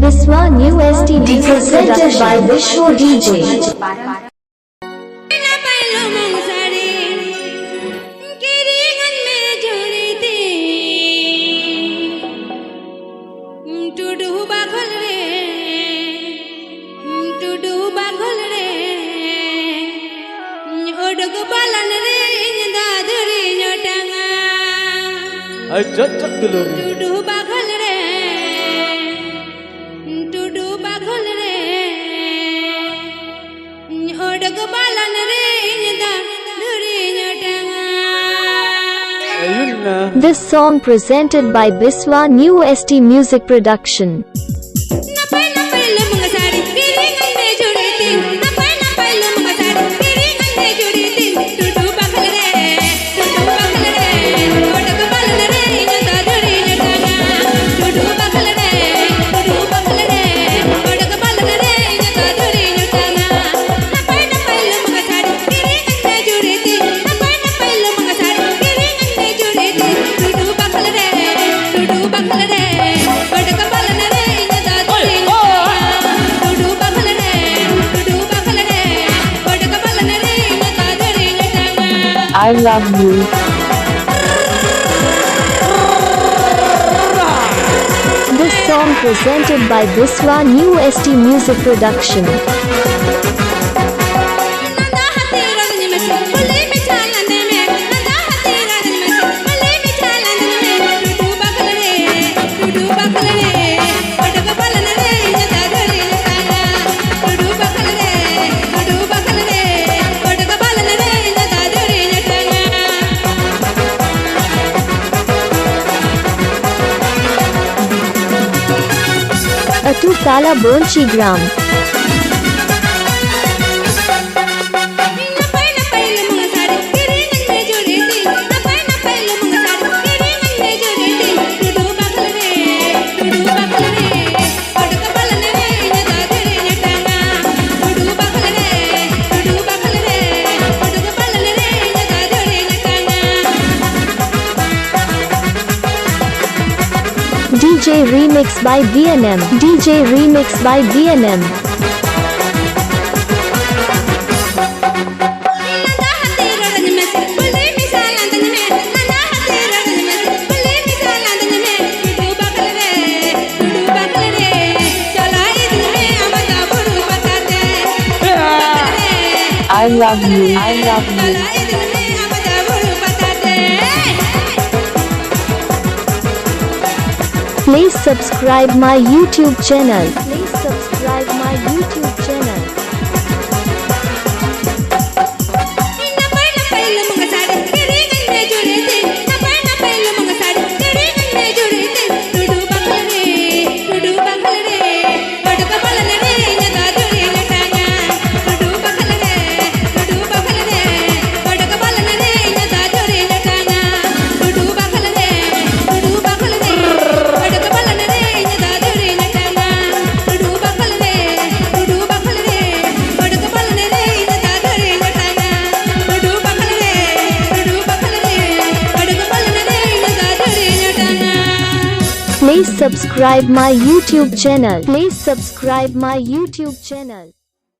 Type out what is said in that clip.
Biswa New STD presented by Vishwa DJ. Tudu Bakhol re, Tudu Bakhol re, odog balan re, inda dhuri nyotanga. Tudu Bakhol re, Tudu Bakhol re, odog balan re, inda dhuri nyotanga. This song presented by Biswa New ST Music Production. I love you. This song presented by Biswa New ST Music Production. Atu Kala Bonchi Gram. DJ Remix by BNM. DJ Remix by BNM. I love you. I love you. Please subscribe my YouTube channel. Please subscribe my YouTube channel. Please subscribe my YouTube channel. Please subscribe my YouTube channel.